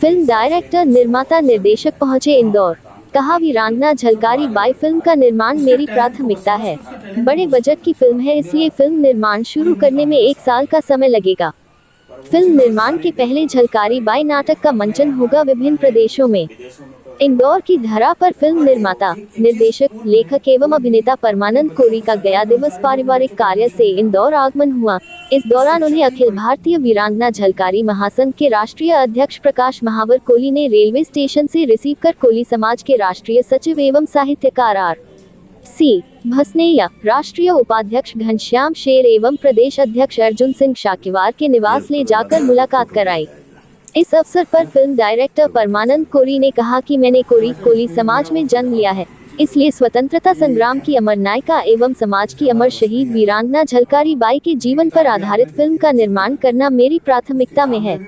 Film director, निर्माता, निर्देशक पहुंचे इंदौर। कहा, वीरांगना झलकारी बाई फिल्म का निर्माण मेरी प्राथमिकता है। बड़े बजट की फिल्म है, इसलिए फिल्म निर्माण शुरू करने में 1 साल का समय लगेगा। फिल्म निर्माण के पहले झलकारी बाई नाटक का मंचन होगा विभिन्न प्रदेशों में। इंदौर की धरा पर फिल्म निर्माता, निर्देशक, लेखक एवं अभिनेता परमानंद कोरी का गया दिवस पारिवारिक कार्य से इंदौर आगमन हुआ। इस दौरान उन्हें अखिल भारतीय वीरांगना झलकारी महासंघ के राष्ट्रीय अध्यक्ष प्रकाश महावर कोली ने रेलवे स्टेशन से रिसीव कर कोली समाज के राष्ट्रीय सचिव एवं साहित्यकार R.C. भसनैया, राष्ट्रीय उपाध्यक्ष घनश्याम शेर एवं प्रदेश अध्यक्ष अर्जुन सिंह शाकीवार के निवास ले जाकर मुलाकात कराई। इस अवसर पर फिल्म डायरेक्टर परमानंद कोरी ने कहा कि मैंने कोली समाज में जन्म लिया है, इसलिए स्वतंत्रता संग्राम की अमर नायिका एवं समाज की अमर शहीद वीरांगना झलकारी बाई के जीवन पर आधारित फिल्म का निर्माण करना मेरी प्राथमिकता में है।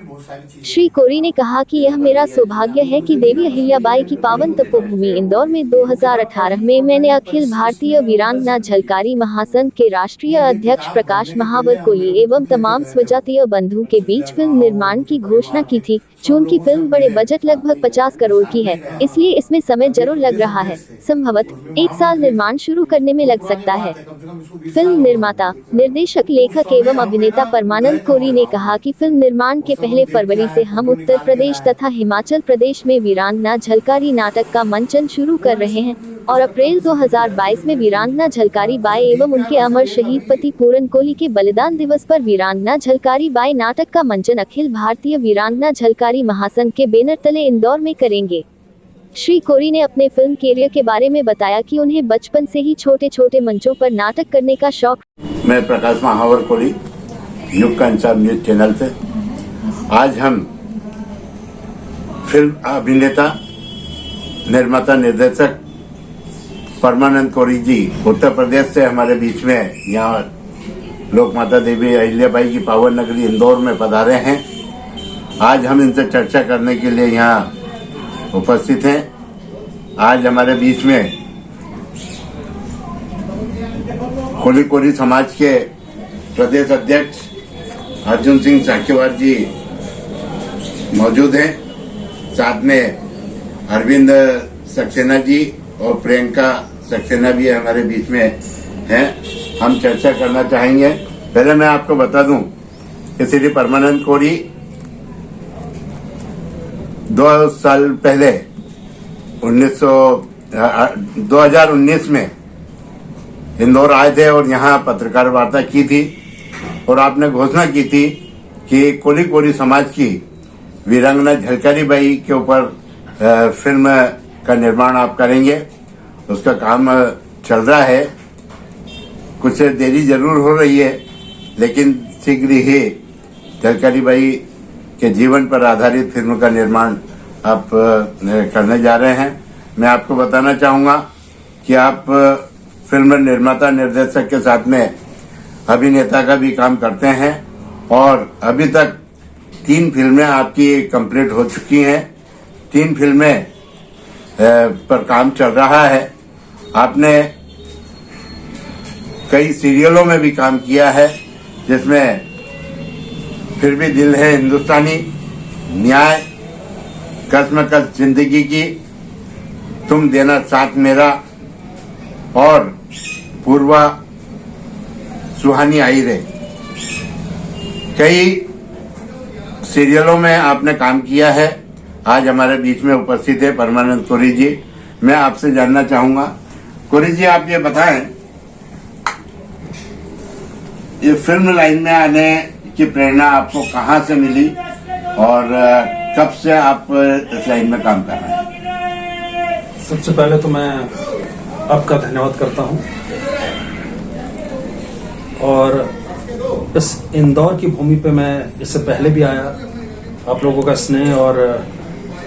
श्री कोरी ने कहा कि यह मेरा सौभाग्य है कि देवी अहिल्याबाई की पावन तपोभूमि इंदौर में 2018 में मैंने अखिल भारतीय वीरांगना झलकारी महासंघ के राष्ट्रीय अध्यक्ष प्रकाश महावर कोली एवं तमाम स्वजातीय बंधु के बीच फिल्म निर्माण की घोषणा की थी। चूंकि फिल्म बड़े बजट लगभग 50 करोड़ की है, इसलिए इसमें समय जरूर लग रहा है। संभवतः 1 साल निर्माण शुरू करने में लग सकता है। फिल्म निर्माता, निर्देशक, लेखक एवं अभिनेता परमानंद कोरी ने कहा कि फिल्म निर्माण के पहले फरवरी से हम उत्तर प्रदेश तथा हिमाचल प्रदेश में वीरांगना झलकारी नाटक का मंचन शुरू कर रहे हैं और अप्रैल 2022 में वीरांगना झलकारी बाई एवं उनके अमर शहीद पति पूरन कोली के बलिदान दिवस पर वीरांगना झलकारी बाई नाटक का मंचन अखिल भारतीय वीरांगना झलकारी महासंघ के बैनर तले इंदौर में करेंगे। श्री कोरी ने अपने फिल्म कैरियर के बारे में बताया कि उन्हें बचपन से ही छोटे छोटे मंचों पर नाटक करने का शौक। मैं प्रकाश महावर कोली, युग का इंसान न्यूज चैनल से। आज हम फिल्म अभिनेता, निर्माता, निर्देशक परमानंद कोरी जी उत्तर प्रदेश से हमारे बीच में यहाँ लोक माता देवी अहिल्याबाई की पावन नगरी इंदौर में पधारे हैं। आज हम इनसे चर्चा करने के लिए यहाँ उपस्थित हैं। आज हमारे बीच में कोली समाज के प्रदेश अध्यक्ष अर्जुन सिंह शाकीवार जी मौजूद हैं। साथ में अरविंद सक्सेना जी और प्रियंका सक्सेना भी हमारे बीच में हैं। हम चर्चा करना चाहेंगे। पहले मैं आपको बता दूं कि श्री परमानंद कोरी 2 साल पहले 2019 में इंदौर आए थे और यहाँ पत्रकार वार्ता की थी और आपने घोषणा की थी कि कोली समाज की वीरांगना झलकारी बाई के ऊपर फिल्म का निर्माण आप करेंगे। उसका काम चल रहा है, कुछ देरी जरूर हो रही है, लेकिन शीघ्र ही झलकारी बाई के जीवन पर आधारित फिल्म का निर्माण आप करने जा रहे हैं। मैं आपको बताना चाहूंगा कि आप फिल्म निर्माता, निर्देशक के साथ में अभिनेता का भी काम करते हैं और अभी तक 3 फिल्में आपकी कंप्लीट हो चुकी हैं। 3 फिल्में पर काम चल रहा है। आपने कई सीरियलों में भी काम किया है, जिसमें फिर भी दिल है हिंदुस्तानी, न्याय, कसमकस जिंदगी की, तुम देना साथ मेरा और पूर्वा सुहानी आई रे। कई सीरियलों में आपने काम किया है। आज हमारे बीच में उपस्थित है परमानंद कोरी जी। मैं आपसे जानना चाहूंगा, कोरी जी, आप ये बताएं, ये फिल्म लाइन में आने की प्रेरणा आपको कहाँ से मिली और कब से आप इस लाइन में काम कर रहे हैं? सबसे पहले तो मैं आपका धन्यवाद करता हूं और इस इंदौर की भूमि पे मैं इससे पहले भी आया। आप लोगों का स्नेह और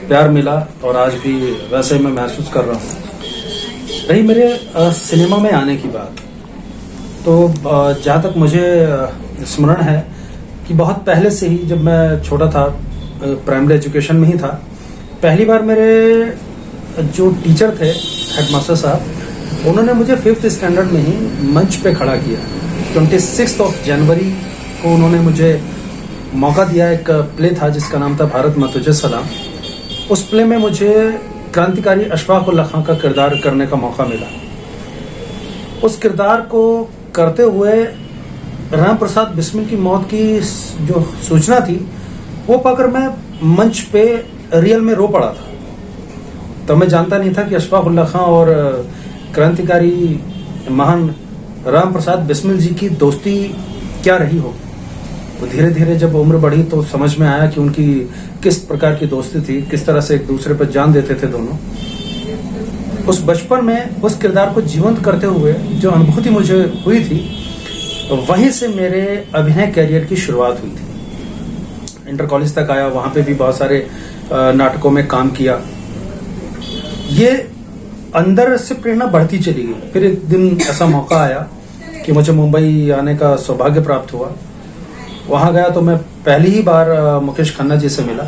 प्यार मिला और आज भी वैसे ही मैं महसूस कर रहा हूँ। रही मेरे सिनेमा में आने की बात, तो जहाँ तक मुझे स्मरण है कि बहुत पहले से ही, जब मैं छोटा था, प्राइमरी एजुकेशन में ही था, पहली बार मेरे जो टीचर थे, हेडमास्टर साहब, उन्होंने मुझे 5th स्टैंडर्ड में ही मंच पे खड़ा किया। 26 जनवरी को उन्होंने मुझे मौका दिया। एक प्ले था जिसका नाम था भारत माँ तुझे सलाम। उस प्ले में मुझे क्रांतिकारी अशफाक उल्लाह खां का किरदार करने का मौका मिला। उस किरदार को करते हुए राम प्रसाद बिस्मिल की मौत की जो सूचना थी वो पाकर मैं मंच पे रियल में रो पड़ा था। तो मैं जानता नहीं था कि अशफाक उल्लाह खां और क्रांतिकारी महान राम प्रसाद बिस्मिल जी की दोस्ती क्या रही होगी। तो धीरे धीरे जब उम्र बढ़ी तो समझ में आया कि उनकी किस प्रकार की दोस्ती थी, किस तरह से एक दूसरे पर जान देते थे दोनों। उस बचपन में उस किरदार को जीवंत करते हुए जो अनुभूति मुझे हुई थी, वहीं से मेरे अभिनय कैरियर की शुरुआत हुई थी। इंटर कॉलेज तक आया, वहां पे भी बहुत सारे नाटकों में काम किया। ये अंदर से प्रेरणा बढ़ती चली गई। फिर एक दिन ऐसा मौका आया कि मुझे मुंबई आने का सौभाग्य प्राप्त हुआ। वहां गया तो मैं पहली ही बार मुकेश खन्ना जी से मिला,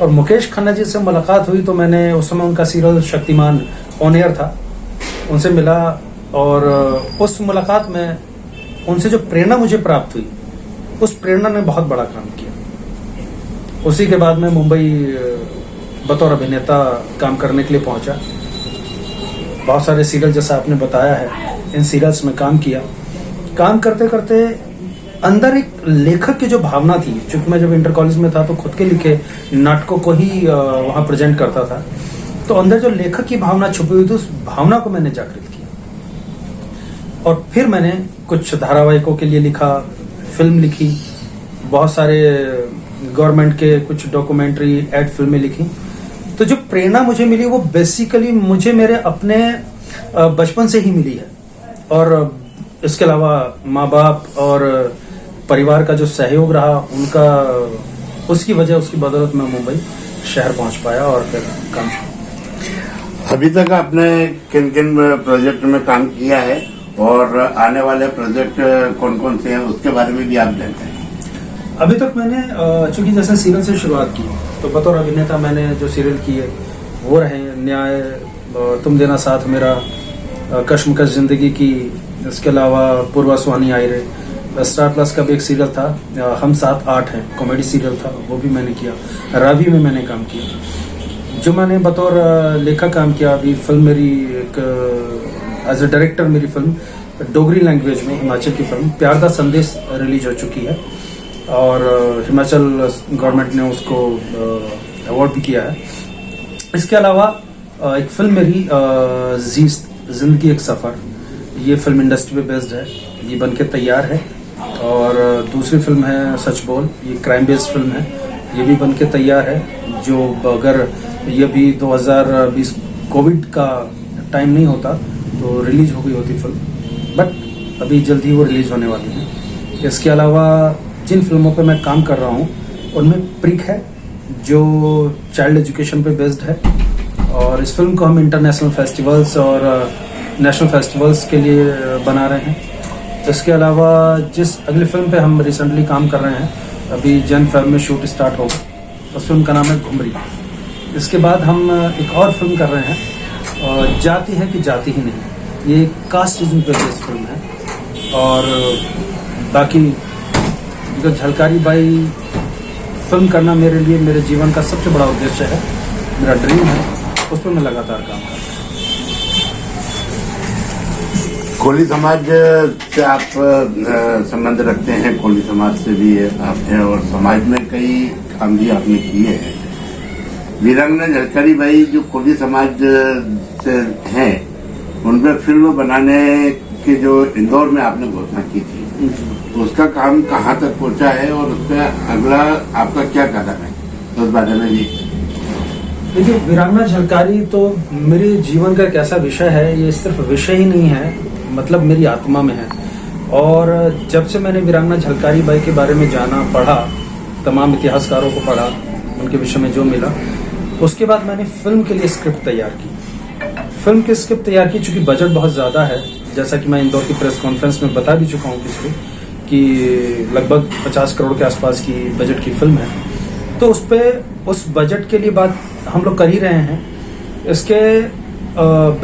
और मुकेश खन्ना जी से मुलाकात हुई तो मैंने उस समय उनका सीरियल शक्तिमान ऑन एयर था, उनसे मिला। और उस मुलाकात में उनसे जो प्रेरणा मुझे प्राप्त हुई, उस प्रेरणा ने बहुत बड़ा काम किया। उसी के बाद मैं मुंबई बतौर अभिनेता काम करने के लिए पहुंचा। बहुत सारे सीरियल जैसा आपने बताया है, इन सीरियल्स में काम किया। काम करते करते अंदर एक लेखक की जो भावना थी, चूंकि मैं जब इंटर कॉलेज में था तो खुद के लिखे नाटकों को ही वहां प्रेजेंट करता था, तो अंदर जो लेखक की भावना छुपी हुई थी, उस भावना को मैंने जागृत किया। और फिर मैंने कुछ धारावाहिकों के लिए लिखा, फिल्म लिखी, बहुत सारे गवर्नमेंट के कुछ डॉक्यूमेंट्री एड फिल्में लिखी। तो जो प्रेरणा मुझे मिली वो बेसिकली मुझे मेरे अपने बचपन से ही मिली है। और इसके अलावा माँ बाप और परिवार का जो सहयोग रहा उनका, उसकी वजह, उसकी बदौलत मैं मुंबई शहर पहुंच पाया और फिर काम शुरू। अभी तक आपने किन किन प्रोजेक्ट में काम किया है और आने वाले प्रोजेक्ट कौन कौन से हैं उसके बारे में भी आप जानते हैं? अभी तक मैंने चूंकि जैसे सीरियल से शुरुआत की, तो बतौर अभिनेता मैंने जो सीरियल किए वो रहे न्याय, तुम देना साथ मेरा, कश्मकश जिंदगी की, इसके अलावा पूर्वा सुहानी आई रे। स्टार प्लस का भी एक सीरियल था, हम 7-8 हैं, कॉमेडी सीरियल था, वो भी मैंने किया। रावी में मैंने काम किया। जो मैंने बतौर लेखक काम किया, अभी फिल्म मेरी एक एज ए डायरेक्टर मेरी फिल्म डोगरी लैंग्वेज में, हिमाचल की फिल्म प्यार दा संदेश रिलीज हो चुकी है, और हिमाचल गवर्नमेंट ने उसको अवार्ड भी किया है। इसके अलावा एक फिल्म मेरी जिंदगी एक सफर, ये फिल्म इंडस्ट्री पे बेस्ड है, ये बनके तैयार है। और दूसरी फिल्म है सच बोल, ये क्राइम बेस्ड फिल्म है, ये भी बनके तैयार है। जो अगर ये भी 2020 कोविड का टाइम नहीं होता तो रिलीज हो गई होती फिल्म, बट अभी जल्दी वो रिलीज होने वाली है। इसके अलावा जिन फिल्मों पे मैं काम कर रहा हूँ उनमें प्रिक है, जो चाइल्ड एजुकेशन पे बेस्ड है, और इस फिल्म को हम इंटरनेशनल फेस्टिवल्स और नेशनल फेस्टिवल्स के लिए बना रहे हैं। इसके अलावा जिस अगली फिल्म पे हम रिसेंटली काम कर रहे हैं, अभी Jan-Feb में शूट स्टार्ट होगा, उस फिल्म का नाम है घुमरी। इसके बाद हम एक और फिल्म कर रहे हैं, और जाति है कि जाति ही नहीं, ये कास्टिज्म पे बेस्ड फिल्म है। और बाकी जो झलकारी बाई फिल्म करना मेरे लिए मेरे जीवन का सबसे बड़ा उद्देश्य है, मेरा ड्रीम है, उस पर मैं लगातार काम कर रहा हूँ। कोली समाज से आप संबंध रखते हैं, कोली समाज से भी आप हैं और समाज में कई काम भी आपने किए हैं। वीरांगना झलकारी बाई जो कोली समाज से हैं, उन पर फिल्म बनाने की जो इंदौर में आपने घोषणा की थी, उसका काम कहाँ तक पहुंचा है और उस पर अगला आपका क्या कदम है, उस बारे में भी? देखिए, वीरांगना झलकारी तो मेरे जीवन का एक ऐसा विषय है, ये सिर्फ विषय ही नहीं है, मतलब मेरी आत्मा में है। और जब से मैंने वीरांगना झलकारी बाई के बारे में जाना, पढ़ा, तमाम इतिहासकारों को पढ़ा, उनके विषय में जो मिला, उसके बाद मैंने फिल्म के लिए स्क्रिप्ट तैयार की। फिल्म की स्क्रिप्ट तैयार की, चूंकि बजट बहुत ज़्यादा है, जैसा कि मैं इंदौर की प्रेस कॉन्फ्रेंस में बता भी चुका हूँ पिछले, कि लगभग 50 करोड़ के आसपास की बजट की फिल्म है। तो उस बजट के लिए बात हम लोग कर ही रहे हैं। इसके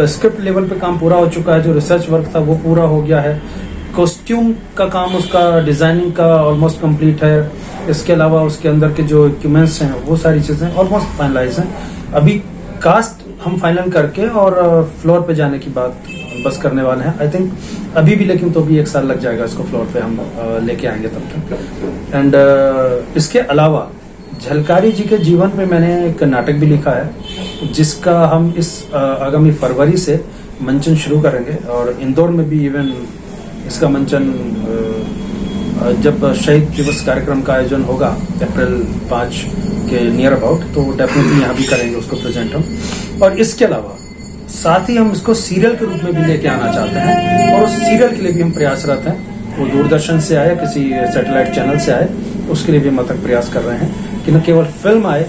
स्क्रिप्ट लेवल पे काम पूरा हो चुका है, जो रिसर्च वर्क था वो पूरा हो गया है, कॉस्ट्यूम का काम, उसका डिजाइनिंग का ऑलमोस्ट कंप्लीट है, इसके अलावा उसके अंदर के जो इक्विपमेंट्स हैं वो सारी चीजें ऑलमोस्ट फाइनलाइज हैं। अभी कास्ट हम फाइनल करके और फ्लोर पे जाने की बात बस करने वाले हैं। आई थिंक अभी भी, लेकिन तो भी 1 साल लग जाएगा इसको फ्लोर पे हम लेके आएंगे तब तक। एंड इसके अलावा झलकारी जी के जीवन पे मैंने एक नाटक भी लिखा है, जिसका हम इस आगामी फरवरी से मंचन शुरू करेंगे। और इंदौर में भी इवन इसका मंचन जब शहीद दिवस कार्यक्रम का आयोजन होगा अप्रैल 5 के नियर अबाउट, तो डेफिनेटली यहाँ भी करेंगे उसको प्रेजेंट हम। और इसके अलावा साथ ही हम इसको सीरियल के रूप में भी लेके आना चाहते हैं, और उस सीरियल के लिए भी हम प्रयासरत हैं। वो दूरदर्शन से आए, किसी सैटेलाइट चैनल से आए, उसके लिए भी हम अथक प्रयास कर रहे हैं कि न केवल फिल्म आए,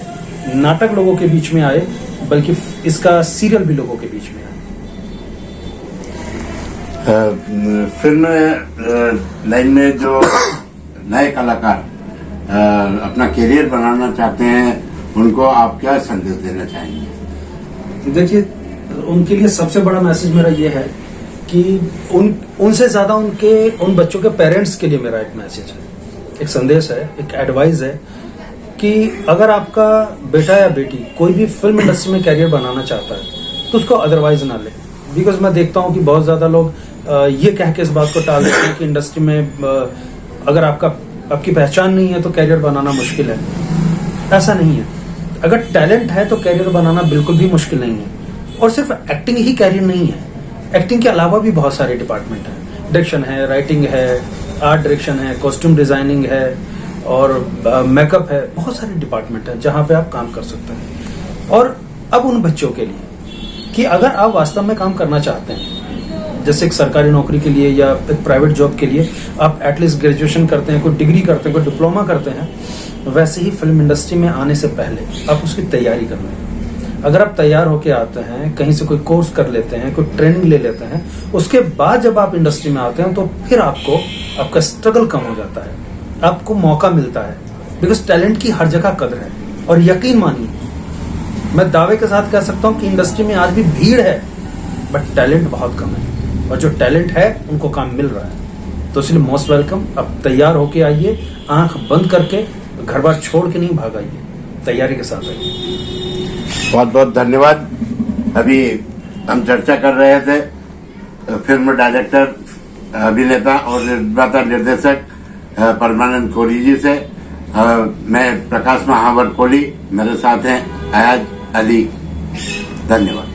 नाटक लोगों के बीच में आए, बल्कि इसका सीरियल भी लोगों के बीच में आए। फिल्म लाइन में जो नए कलाकार अपना करियर बनाना चाहते हैं, उनको आप क्या संदेश देना चाहेंगे? देखिए, उनके लिए सबसे बड़ा मैसेज मेरा ये है कि उनसे ज्यादा उन बच्चों के पेरेंट्स के लिए मेरा एक मैसेज है, एक संदेश है, एक एडवाइस है कि अगर आपका बेटा या बेटी कोई भी फिल्म इंडस्ट्री में कैरियर बनाना चाहता है तो उसको अदरवाइज ना ले। बिकॉज मैं देखता हूँ कि बहुत ज्यादा लोग ये कह के इस बात को टाल देते हैं कि इंडस्ट्री में अगर आपकी पहचान नहीं है तो कैरियर बनाना मुश्किल है। ऐसा नहीं है। अगर टैलेंट है तो कैरियर बनाना बिल्कुल भी मुश्किल नहीं है। और सिर्फ एक्टिंग ही कैरियर नहीं है, एक्टिंग के अलावा भी बहुत सारे डिपार्टमेंट हैं। डायरेक्शन है, राइटिंग है, आर्ट डायरेक्शन है, कॉस्ट्यूम डिजाइनिंग है, और मेकअप है। बहुत सारे डिपार्टमेंट हैं जहां पे आप काम कर सकते हैं। और अब उन बच्चों के लिए कि अगर आप वास्तव में काम करना चाहते हैं, जैसे एक सरकारी नौकरी के लिए या एक प्राइवेट जॉब के लिए आप एटलीस्ट ग्रेजुएशन करते हैं, कोई डिग्री करते हैं, कोई डिप्लोमा करते हैं, वैसे ही फिल्म इंडस्ट्री में आने से पहले आप उसकी तैयारी कर लें। अगर आप तैयार होके आते हैं, कहीं से कोई कोर्स कर लेते हैं, कोई ट्रेनिंग ले लेते हैं, उसके बाद जब आप इंडस्ट्री में आते हैं तो फिर आपका स्ट्रगल कम हो जाता है, आपको मौका मिलता है। बिकॉज टैलेंट की हर जगह कदर है। और यकीन मानिए, मैं दावे के साथ कह सकता हूं कि इंडस्ट्री में आज भी भीड़ है, बट टैलेंट बहुत कम है, और जो टैलेंट है उनको काम मिल रहा है। तो इसलिए मोस्ट वेलकम। अब तैयार होके आइए, आंख बंद करके, घर बार छोड़ के नहीं भागाइए, तैयारी के साथ आइए। बहुत बहुत धन्यवाद। अभी हम चर्चा कर रहे थे फिल्म डायरेक्टर, अभिनेता और निर्माता निर्देशक परमानंद कोहली जी से। मैं प्रकाश महावर कोहली, मेरे साथ हैं अयाज अली। धन्यवाद।